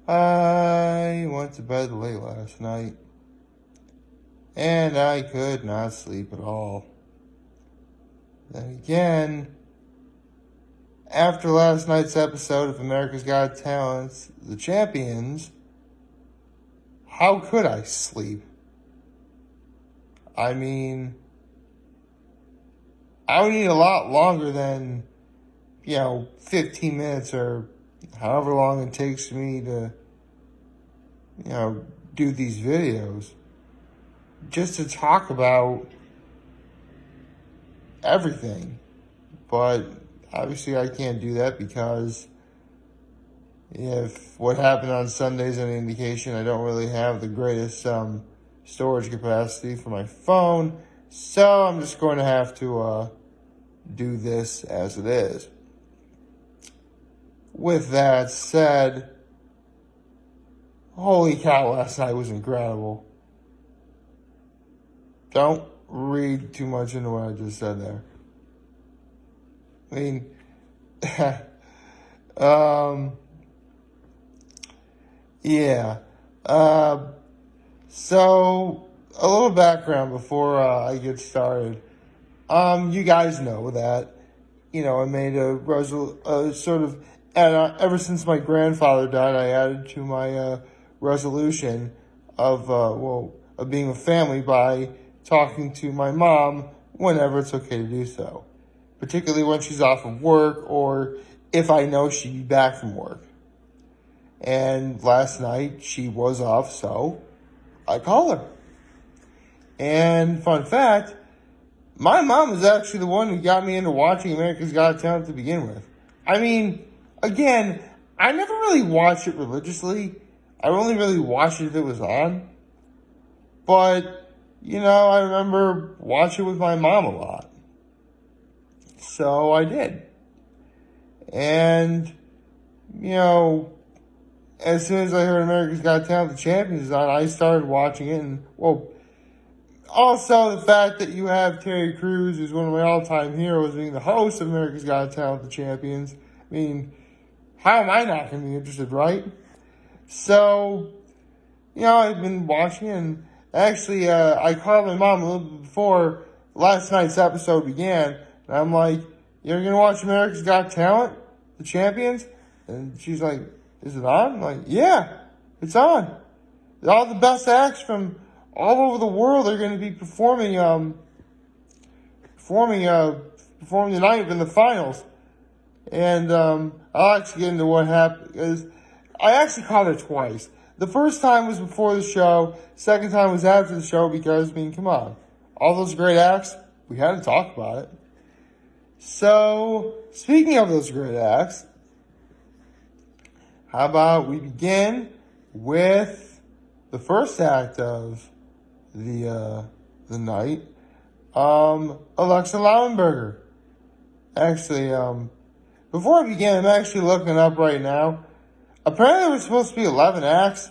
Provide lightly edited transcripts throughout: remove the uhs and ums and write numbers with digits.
I went to bed late last night, and I could not sleep at all. Then again, after last night's episode of America's Got Talent, The Champions, how could I sleep? I mean, I would need a lot longer than, 15 minutes or however long it takes me to, do these videos just to talk about everything. But obviously I can't do that because if what happened on Sunday is any indication, I don't really have the greatest storage capacity for my phone. So I'm just going to have to do this as it is. With that said, holy cow, last night was incredible. Don't read too much into what I just said there. I mean, yeah. So, a little background before I get started. You guys know that, I made a sort of, and ever since my grandfather died, I added to my resolution of being a family by talking to my mom whenever it's okay to do so, particularly when she's off of work or if I know she'd be back from work. And last night she was off, so I called her. And fun fact, my mom was actually the one who got me into watching America's Got Talent to begin with. I mean, again, I never really watched it religiously. I only really watched it if it was on. But, I remember watching it with my mom a lot. So I did. And, as soon as I heard America's Got Talent, The Champions is on, I started watching it. And, also the fact that you have Terry Crews, who's one of my all-time heroes, being the host of America's Got Talent, The Champions. I mean, how am I not going to be interested, right? So, I've been watching, and actually, I called my mom a little bit before last night's episode began, and I'm like, you're going to watch America's Got Talent, The Champions? And she's like, is it on? I'm like, yeah, it's on. All the best acts from all over the world are going to be performing tonight in the finals. And I'll actually get into what happened, because I actually caught it twice. The first time was before the show. Second time was after the show because, come on. All those great acts, we had to talk about it. So, speaking of those great acts, how about we begin with the first act of the night, Alexa Lauenberger. Actually, before I begin, I'm actually looking up right now. Apparently, there was supposed to be 11 acts,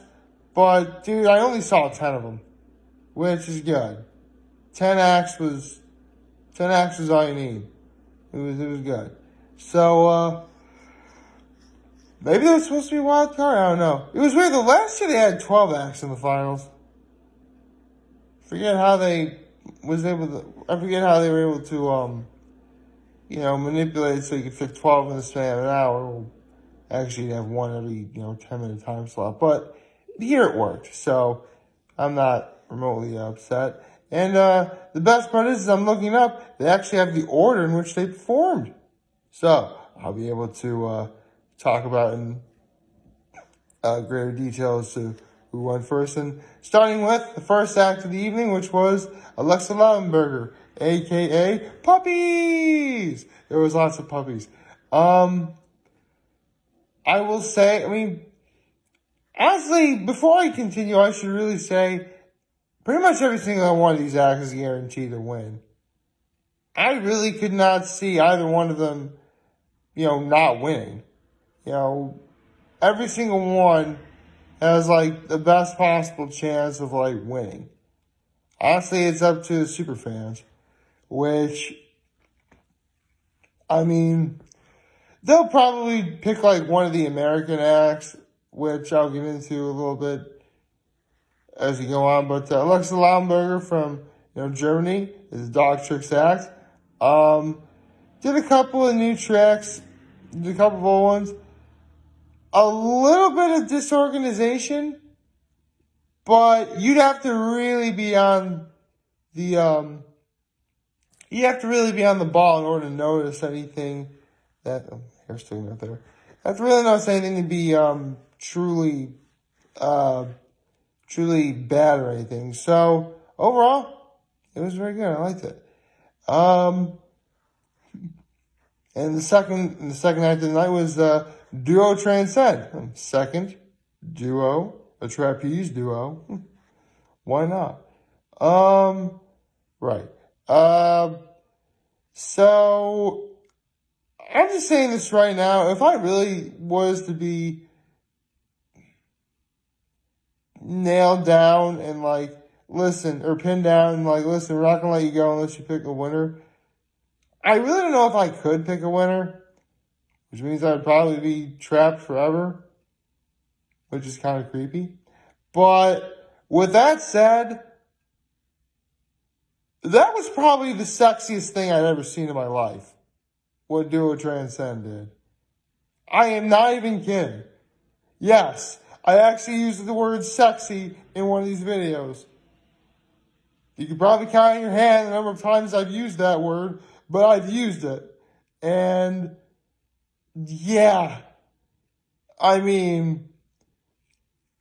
but dude, I only saw 10 of them, which is good. 10 acts was all you need. It was good. So, maybe there was supposed to be a wild card. I don't know. It was weird. The last year they had 12 acts in the finals. I forget how they were able to, manipulate it so you could fit 12 in the span of an hour. Well, actually, you'd have one every, 10-minute time slot. But here it worked. So I'm not remotely upset. And the best part is I'm looking up, they actually have the order in which they performed. So I'll be able to talk about in greater detail as to who won first. And starting with the first act of the evening, which was Alexa Lauenberger, a.k.a. Puppies! There was lots of puppies. I will say, honestly, before I continue, I should really say pretty much every single one of these acts is guaranteed to win. I really could not see either one of them, not winning. Every single one has, the best possible chance of, winning. Honestly, it's up to the super fans, which, they'll probably pick, one of the American acts which I'll get into a little bit as we go on. But Alexa Laumberger from Germany is Dog Tricks Act. Did a couple of new tracks, did a couple of old ones. A little bit of disorganization, but you'd have to really be on the ball in order to notice anything that hair's sticking out there. You have to really notice anything to be truly bad or anything. So overall, it was very good. I liked it. And the second act of the night was Duo Transcend. Second duo, a trapeze duo. Why not? Right. So I'm just saying this right now. If I really was to be nailed down and pinned down and listen, we're not gonna let you go unless you pick a winner. I really don't know if I could pick a winner, which means I'd probably be trapped forever, which is kind of creepy. But with that said, that was probably the sexiest thing I'd ever seen in my life, what Duo Transcend did. I am not even kidding. Yes, I actually used the word sexy in one of these videos. You can probably count on your hand the number of times I've used that word, but I've used it. And yeah, I mean,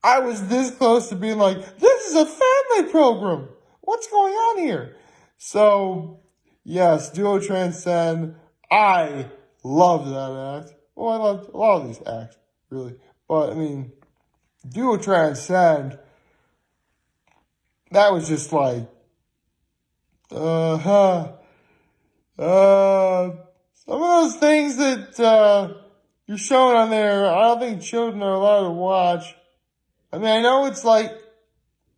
I was this close to being like, this is a family program. What's going on here? So, yes, Duo Transcend. I loved that act. Well, I loved a lot of these acts, really. But, I mean, Duo Transcend, that was just like, some of those things that you're showing on there, I don't think children are allowed to watch. I mean, I know it's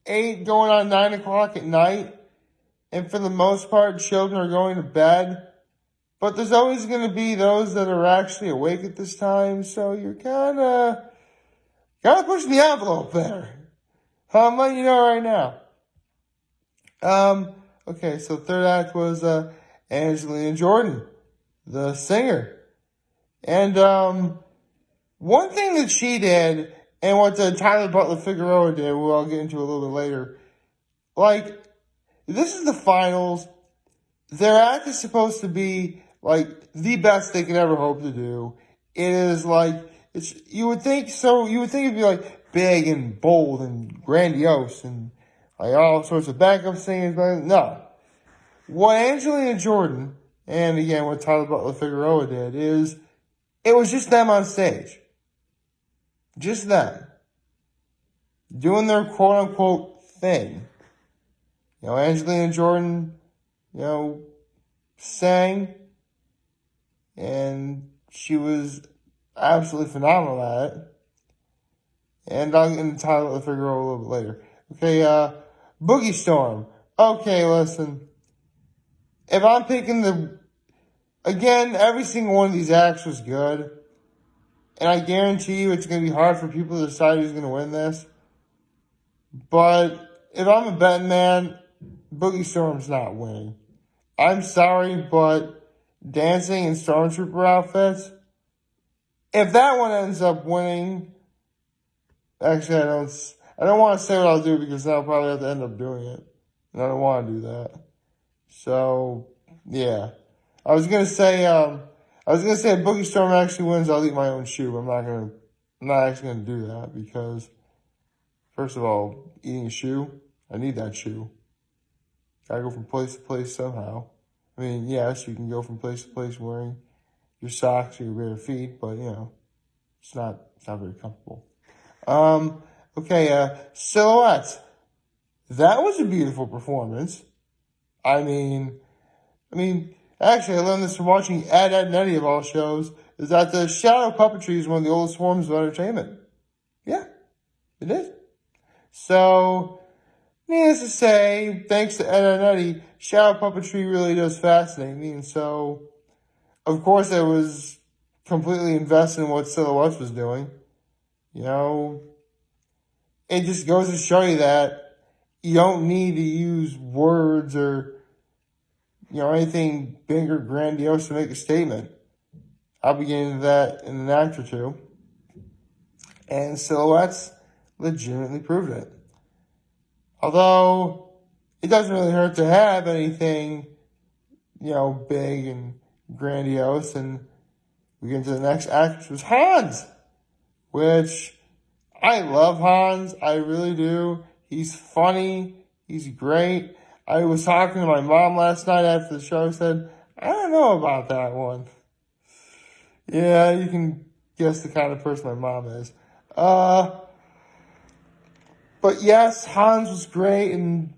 8 going on 9 o'clock at night, and for the most part, children are going to bed. But there's always going to be those that are actually awake at this time, so you're kind of pushing the envelope there. I'm letting you know right now. Okay, so third act was Angelina Jordan, the singer. And one thing that she did, and what Tyler Butler Figueroa did, who I'll get into a little bit later, this is the finals. Their act is supposed to be the best they could ever hope to do. It is you would think it'd be big and bold and grandiose and all sorts of backup singers, but no. What Angelina Jordan, and again what Tyler Butler Figueroa did, is it was just them on stage. Just them. Doing their quote unquote thing. Angelina Jordan, sang, and she was absolutely phenomenal at it. And I'll get into Tyler Figueroa a little bit later. Okay, Bookie Storm. Okay, listen. If I'm picking again, every single one of these acts was good. And I guarantee you it's going to be hard for people to decide who's going to win this. But if I'm a betting man, Boogie Storm's not winning. I'm sorry, but dancing in Stormtrooper outfits, if that one ends up winning, actually I don't want to say what I'll do because then I'll probably have to end up doing it. And I don't want to do that. So, yeah. I was going to say if Boogie Storm actually wins, I'll eat my own shoe. I'm not actually going to do that because, first of all, eating a shoe, I need that shoe. Gotta go from place to place somehow. I mean, yes, you can go from place to place wearing your socks or your bare feet, but, it's not very comfortable. Okay, Silhouettes. That was a beautiful performance. I mean, actually, I learned this from watching Ed, and Eddie of all shows, is that the shadow puppetry is one of the oldest forms of entertainment. Yeah, it is. So, needless to say, thanks to Ed, and Eddie, shadow puppetry really does fascinate me. And so, of course, I was completely invested in what Silhouettes was doing. You know, it just goes to show you that you don't need to use words or, anything big or grandiose to make a statement. I'll be getting to that in an act or two. And Silhouettes legitimately proved it. Although, it doesn't really hurt to have anything, big and grandiose. And we get into the next act, which was Hans, which I love Hans. I really do. He's funny. He's great. I was talking to my mom last night after the show. I said, I don't know about that one. Yeah, you can guess the kind of person my mom is. But yes, Hans was great, and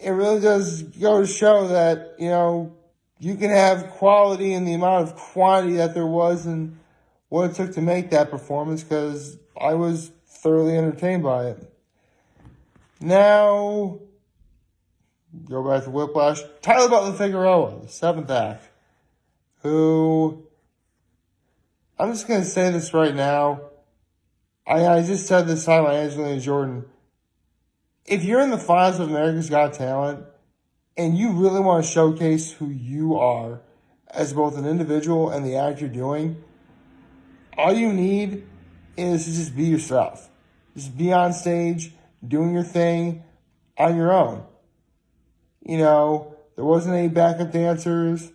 it really does go to show that, you can have quality in the amount of quantity that there was and what it took to make that performance, because I was thoroughly entertained by it. Now, go back to Whiplash. Tyler Butler Figueroa, the 7th act, who, I'm just going to say this right now. I just said this time by Angelina Jordan. If you're in the finals of America's Got Talent and you really want to showcase who you are as both an individual and the act you're doing, all you need is to just be yourself. Just be on stage, doing your thing on your own. There wasn't any backup dancers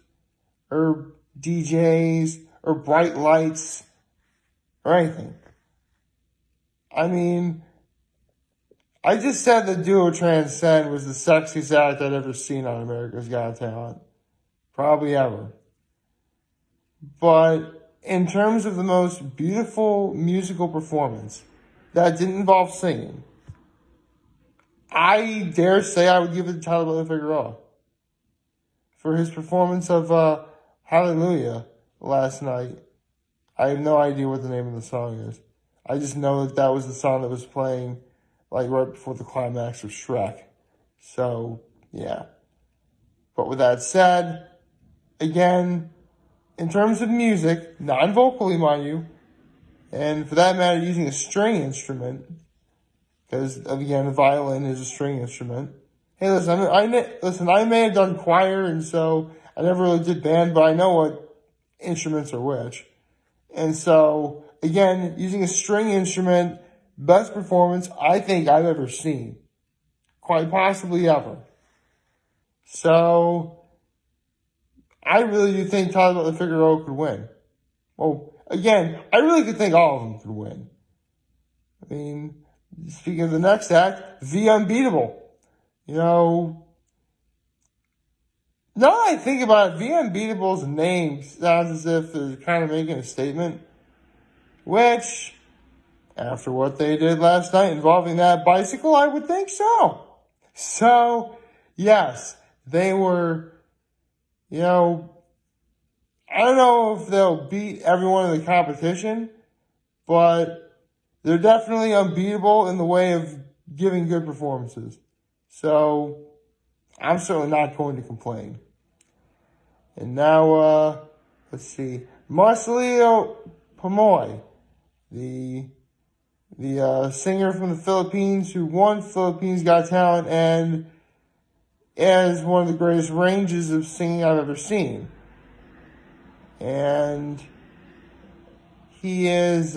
or DJs or bright lights or anything. I mean, I just said the duo Transcend was the sexiest act I'd ever seen on America's Got Talent. Probably ever. But in terms of the most beautiful musical performance that didn't involve singing, I dare say I would give it to Tyler Butler Figueroa for his performance of Hallelujah last night. I have no idea what the name of the song is. I just know that was the song that was playing right before the climax of Shrek. So, yeah. But with that said, again, in terms of music, non-vocally, mind you, and for that matter, using a string instrument, because, again, the violin is a string instrument. Hey, listen, I may have done choir, and so I never really did band, but I know what instruments are which. And so, again, using a string instrument, best performance I think I've ever seen. Quite possibly ever. So, I really do think Tyler Butler Figueroa could win. Well, again, I really could think all of them could win. I mean, speaking of the next act, The Unbeatable. Now that I think about it, The Unbeatable's name sounds as if they're kind of making a statement. Which, after what they did last night involving that bicycle, I would think so. So, yes, they were, I don't know if they'll beat everyone in the competition, but they're definitely unbeatable in the way of giving good performances. So, I'm certainly not going to complain. And now, let's see, Marcelino Pomoy, the singer from the Philippines who won Philippines Got Talent and has one of the greatest ranges of singing I've ever seen. And he is,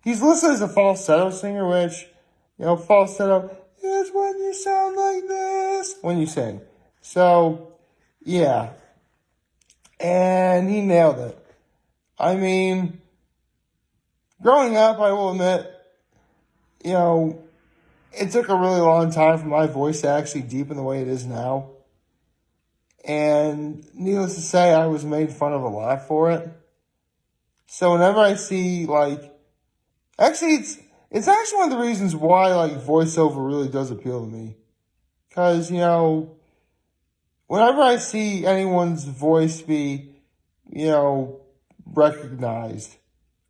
he's listed as a falsetto singer, which, falsetto is when you sound like this when you sing. So, yeah. And he nailed it. I mean, growing up, I will admit, it took a really long time for my voice to actually deepen the way it is now. And needless to say, I was made fun of a lot for it. So whenever I see, actually, it's actually one of the reasons why, voiceover really does appeal to me. Because, whenever I see anyone's voice be, recognized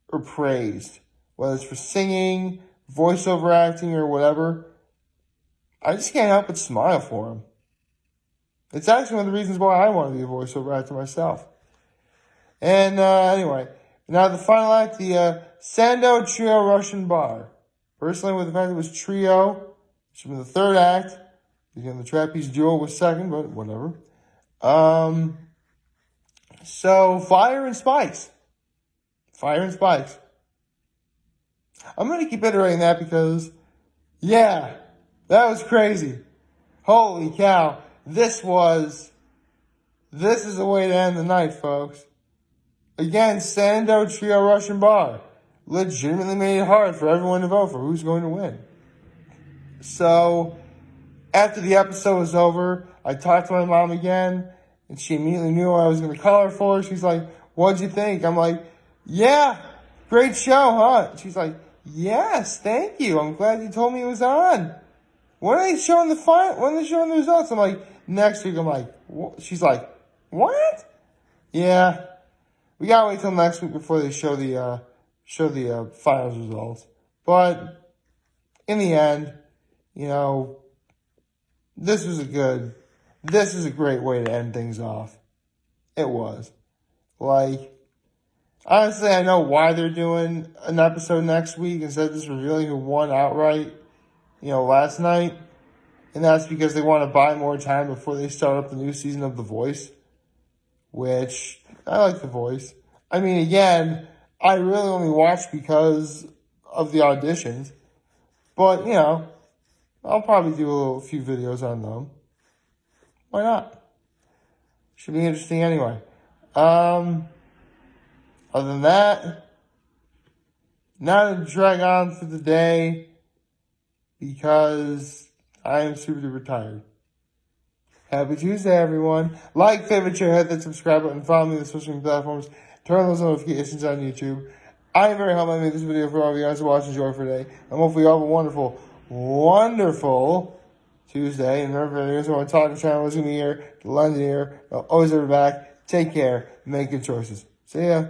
or praised, whether it's for singing, voiceover acting, or whatever, I just can't help but smile for them. It's actually one of the reasons why I want to be a voiceover actor myself. And anyway, Now, the final act, the Sando Trio Russian Bar. Personally, with the fact it was trio, should be the third act. Again, the trapeze duo was second, but whatever. So, Fire and Spikes. Fire and Spikes. I'm going to keep iterating that because, yeah, that was crazy. Holy cow. This is the way to end the night, folks. Again, Sando Trio Russian Bar. Legitimately made it hard for everyone to vote for who's going to win. So, after the episode was over, I talked to my mom again, and she immediately knew what I was going to call her for. She's like, what'd you think? I'm like, yeah, great show, huh? She's like, yes, thank you. I'm glad you told me it was on. When are they showing when are they showing the results? I'm like, next week. I'm like, what? She's like, what? Yeah. We gotta wait till next week before they show the finals results. But in the end, this is a great way to end things off. It was. Like, honestly, I know why they're doing an episode next week instead of just revealing who won outright, last night. And that's because they want to buy more time before they start up the new season of The Voice. Which, I like The Voice. I mean, again, I really only watch because of the auditions. But, I'll probably do a few videos on them. Why not? Should be interesting anyway. Other than that, not to drag on for the day because I am super duper tired. Happy Tuesday, everyone. Like, favorite, share, hit that subscribe button, follow me on the social media platforms, turn on those notifications on YouTube. I am very happy I made this video for all of you guys to watch and enjoy for today. And hopefully you all have a wonderful, wonderful Tuesday. And remember, if you want to talk to channel, listen to me here, to London here. I'll always have your back. Take care. Make good choices. See ya.